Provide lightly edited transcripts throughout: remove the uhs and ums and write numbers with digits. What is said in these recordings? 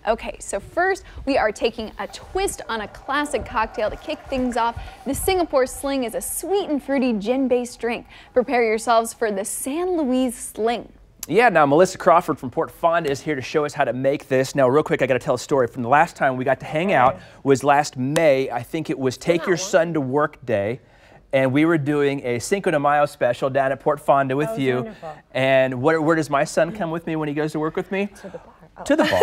Okay, so first we are taking a twist on a classic cocktail to kick things off. The Singapore Sling is a sweet and fruity gin-based drink. Prepare yourselves for the San Luis Sling. Yeah, now Milissa Crawford from Port Fonda is here to show us how to make this. Now, real quick, I got to tell a story. From the last time we got to hang out was last May. I think it was Take Your Son to Work Day. And we were doing a Cinco de Mayo special down at Port Fonda with you. Wonderful. And where does my son come with me when he goes to work with me? To the bar. Oh. To the bar.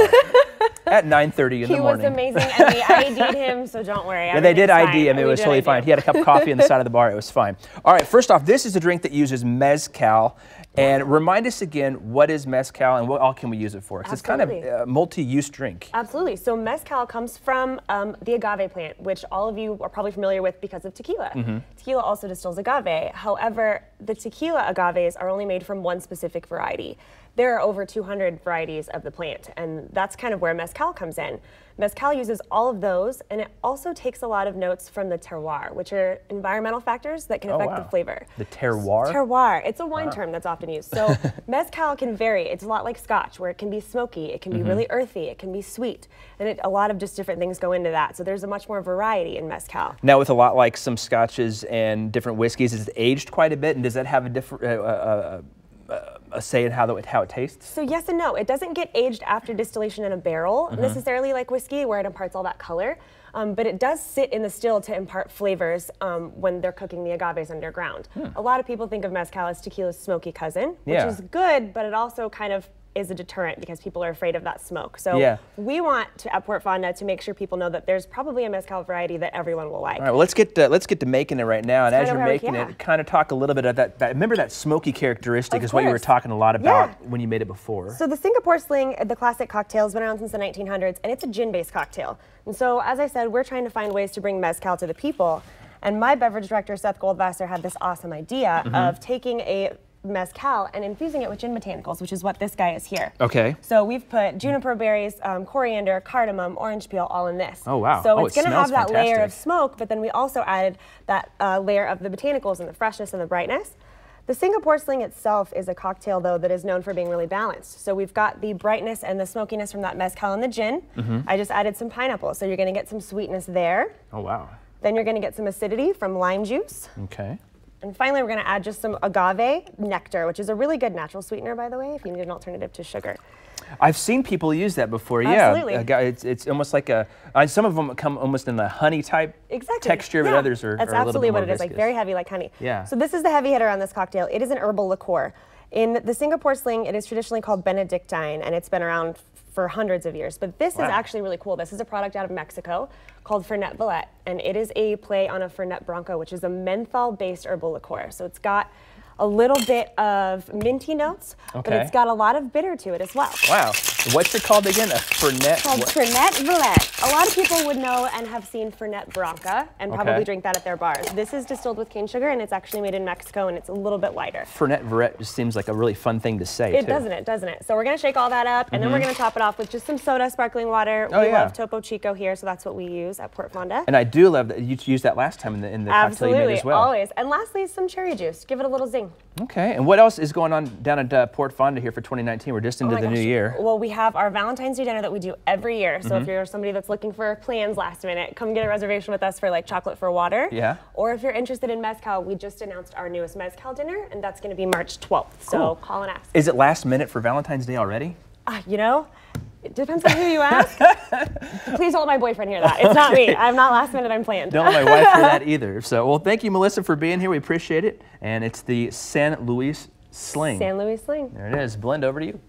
At 9:30 in the morning. He was amazing, and we ID'd him, so don't worry. Yeah, they did ID him. It was totally fine. He had a cup of coffee on the side of the bar. It was fine. All right, first off, this is a drink that uses Mezcal. And remind us again, what is Mezcal and what all can we use it for? Because it's kind of a multi-use drink. Absolutely. So Mezcal comes from the agave plant, which all of you are probably familiar with because of tequila. Tequila also distills agave. However, the tequila agaves are only made from one specific variety. There are over 200 varieties of the plant, and that's kind of where Mezcal comes in. Mezcal uses all of those, and it also takes a lot of notes from the terroir, which are environmental factors that can affect the flavor. The terroir? Terroir. It's a wine term that's often used. So Mezcal can vary. It's a lot like Scotch, where it can be smoky, it can be really earthy, it can be sweet, and a lot of just different things go into that. So there's a much more variety in Mezcal. Now, with a lot like some Scotches and different whiskeys, is it aged quite a bit, and does that have a different a say in how it tastes? So yes and no. It doesn't get aged after distillation in a barrel necessarily like whiskey, where it imparts all that color, but it does sit in the still to impart flavors when they're cooking the agaves underground. A lot of people think of Mezcal as tequila's smoky cousin, which is good, but it also kind of is a deterrent because people are afraid of that smoke. So we want to, at Port Fonda, to make sure people know that there's probably a Mezcal variety that everyone will like. All right, well, let's get to making it right now. And as you're making it, kind of talk a little bit of that remember that smoky characteristic is what you were talking a lot about when you made it before. So the Singapore Sling, the classic cocktail, has been around since the 1900s, and it's a gin-based cocktail. And so, as I said, we're trying to find ways to bring Mezcal to the people. And my beverage director, Seth Goldwasser, had this awesome idea of taking a Mezcal and infusing it with gin botanicals, which is what this guy is here. Okay. So we've put juniper berries, coriander, cardamom, orange peel, all in this. Oh wow. So it's going to have that layer of smoke, but then we also added that layer of the botanicals and the freshness and the brightness. The Singapore Sling itself is a cocktail, though, that is known for being really balanced. So we've got the brightness and the smokiness from that Mezcal and the gin. I just added some pineapple, so you're going to get some sweetness there. Oh wow. Then you're going to get some acidity from lime juice. Okay. And finally, we're going to add just some agave nectar, which is a really good natural sweetener, by the way, if you need an alternative to sugar. I've seen people use that before, Absolutely. It's almost like some of them come almost in the honey type texture, but others are That's a little absolutely bit more what it is, viscous. like very heavy like honey. Yeah. So this is the heavy hitter on this cocktail. It is an herbal liqueur. In the Singapore Sling, it is traditionally called Benedictine, and it's been around for hundreds of years. But this is actually really cool. This is a product out of Mexico called Fernet Valette, and it is a play on a Fernet Branca, which is a menthol-based herbal liqueur. So it's got a little bit of minty notes, but it's got a lot of bitter to it as well. Wow. What's it called again? A Fernet? It's called Fernet Valette. A lot of people would know and have seen Fernet Branca and probably drink that at their bars. This is distilled with cane sugar, and it's actually made in Mexico, and it's a little bit lighter. Fernet Valette just seems like a really fun thing to say, too. Doesn't it? So we're going to shake all that up, and then we're going to top it off with just some soda, sparkling water. We love Topo Chico here, so that's what we use at Port Fonda. And I do love that you used that last time in the cocktail you made as well. Always. And lastly, some cherry juice. Give it a little zing. Okay, and what else is going on down at Port Fonda here for 2019? We're just into the new year. Well, we have our Valentine's Day dinner that we do every year. So if you're somebody that's looking for plans last minute, come get a reservation with us for like chocolate for water. Yeah. Or if you're interested in Mezcal, we just announced our newest Mezcal dinner, and that's going to be March 12th. So call and ask. Is it last minute for Valentine's Day already? You know, it depends on who you ask. Please don't let my boyfriend hear that. It's not me. I'm not last minute, I'm planned. Don't let my wife hear that either. So, well, thank you, Milissa, for being here. We appreciate it. And it's the San Luis Sling. San Luis Sling. There it is. Blend, over to you.